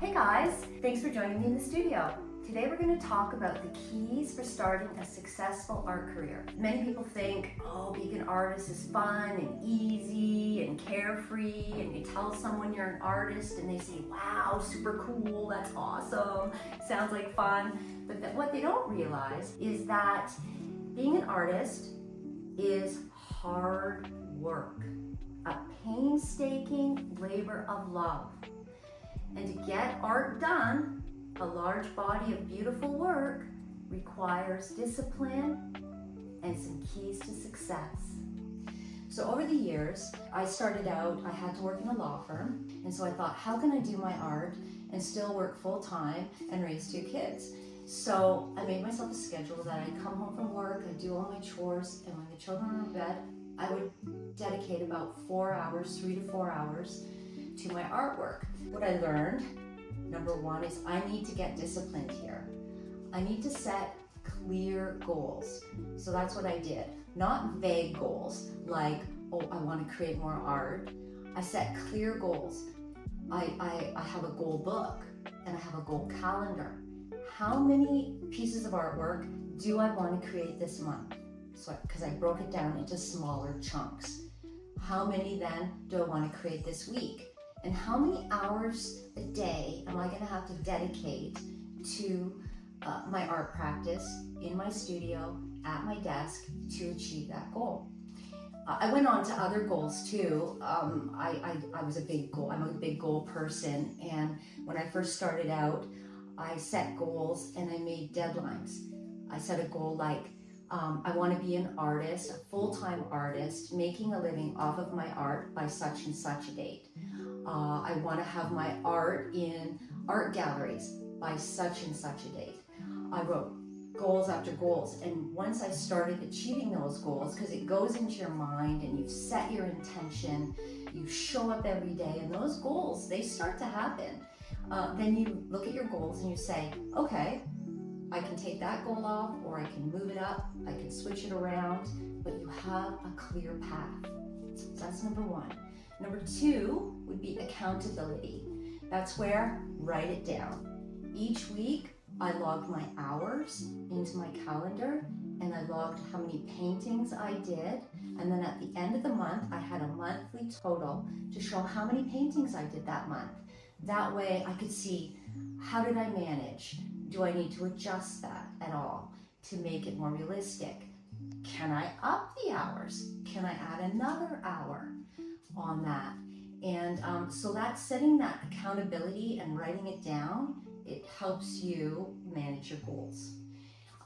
Hey guys, thanks for joining me in the studio. Today we're going to talk about the keys for starting a successful art career. Many people think, oh, being an artist is fun and easy and carefree, and you tell someone you're an artist and they say, wow, super cool, that's awesome, sounds like fun. But what they don't realize is that being an artist is hard work, a painstaking labor of love. And to get art done, a large body of beautiful work requires discipline and some keys to success. So over the years, I started out, I had to work in a law firm, and so I thought, how can I do my art and still work full time and raise 2 kids? So I made myself a schedule that I'd come home from work, I'd do all my chores, and when the children were in bed, I would dedicate about 4 hours, 3 to 4 hours, to my artwork. What I learned, number 1, is I need to get disciplined here. I need to set clear goals. So that's what I did. Not vague goals like, oh, I want to create more art. I set clear goals. I have a goal book and I have a goal calendar. How many pieces of artwork do I want to create this month? So, because I broke it down into smaller chunks. How many then do I want to create this week? And how many hours a day am I going to have to dedicate to my art practice in my studio, at my desk, to achieve that goal? I went on to other goals too. I was a big goal. I'm a big goal person, and when I first started out, I set goals and I made deadlines. I set a goal like, I want to be an artist, a full-time artist, making a living off of my art by such and such a date. I want to have my art in art galleries by such and such a date. I wrote goals after goals, and once I started achieving those goals, because it goes into your mind and you've set your intention, you show up every day, and those goals, they start to happen. Then you look at your goals and you say, okay, I can take that goal off, or I can move it up, I can switch it around, but you have a clear path. So that's number 1. Number 2 would be accountability. That's where, write it down. Each week, I logged my hours into my calendar, and I logged how many paintings I did, and then at the end of the month, I had a monthly total to show how many paintings I did that month. That way, I could see, how did I manage? Do I need to adjust that at all to make it more realistic? Can I up the hours? Can I add another hour on that? And so that's setting that accountability and writing it down. It helps you manage your goals.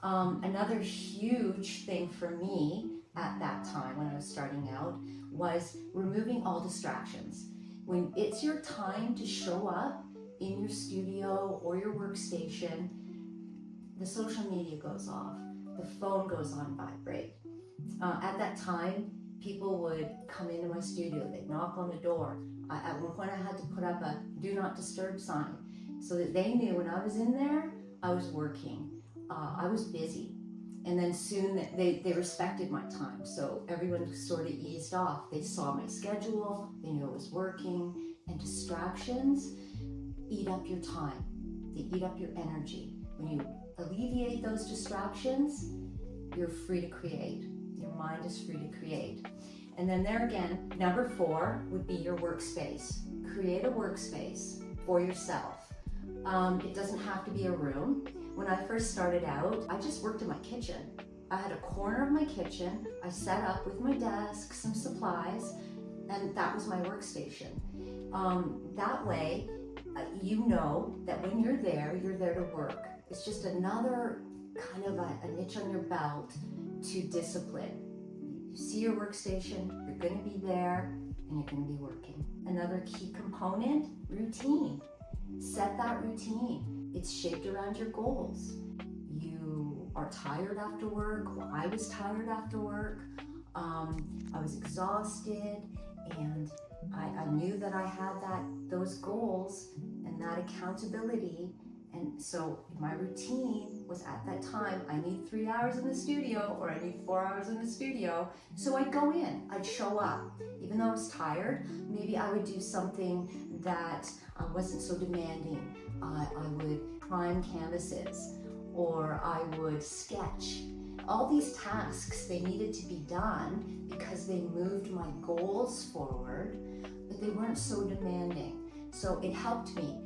Another huge thing for me at that time when I was starting out was removing all distractions. When it's your time to show up in your studio or your workstation, the social media goes off, the phone goes on vibrate. At that time, people would come into my studio, they'd knock on the door. At one point I had to put up a do not disturb sign so that they knew when I was in there, I was working, I was busy. And then soon they respected my time, so everyone sort of eased off. They saw my schedule, they knew I was working, and distractions eat up your time, they eat up your energy. When you alleviate those distractions, you're free to create. Your mind is free to create. And then there again, number 4 would be your workspace. Create a workspace for yourself. It doesn't have to be a room. When I first started out, I just worked in my kitchen. I had a corner of my kitchen. I set up with my desk, some supplies, and that was my workstation. That way, you know that when you're there to work. It's just another kind of a niche on your belt to discipline. You see your workstation, you're going to be there, and you're going to be working. Another key component, routine. Set that routine. It's shaped around your goals. You are tired after work. Well, I was tired after work. I was exhausted, and I knew that I had those goals and that accountability. And so my routine was at that time, I need 3 hours in the studio or I need 4 hours in the studio. So I'd go in, I'd show up. Even though I was tired, maybe I would do something that wasn't so demanding. I would prime canvases, or I would sketch. All these tasks, they needed to be done because they moved my goals forward, but they weren't so demanding. So it helped me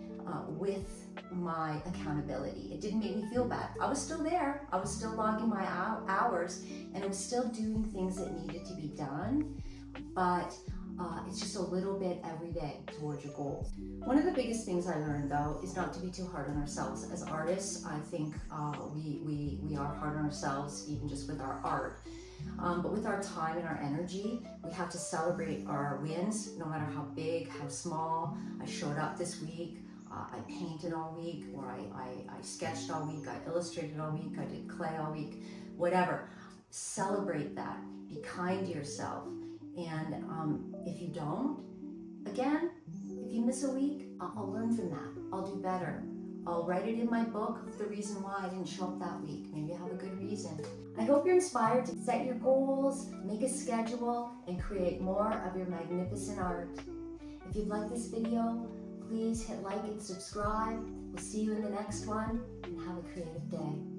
with my accountability. It didn't make me feel bad. I was still there. I was still logging my hours, and I was still doing things that needed to be done, but it's just a little bit every day towards your goals. One of the biggest things I learned, though, is not to be too hard on ourselves. As artists, I think we are hard on ourselves, even just with our art. But with our time and our energy, we have to celebrate our wins, no matter how big, how small. I showed up this week, I painted all week, or I sketched all week, I illustrated all week, I did clay all week, whatever. Celebrate that. Be kind to yourself. And if you don't, again, if you miss a week, I'll learn from that. I'll do better. I'll write it in my book of the reason why I didn't show up that week. Maybe I have a good reason. I hope you're inspired to set your goals, make a schedule, and create more of your magnificent art. If you've liked this video, please hit like and subscribe. We'll see you in the next one, and have a creative day.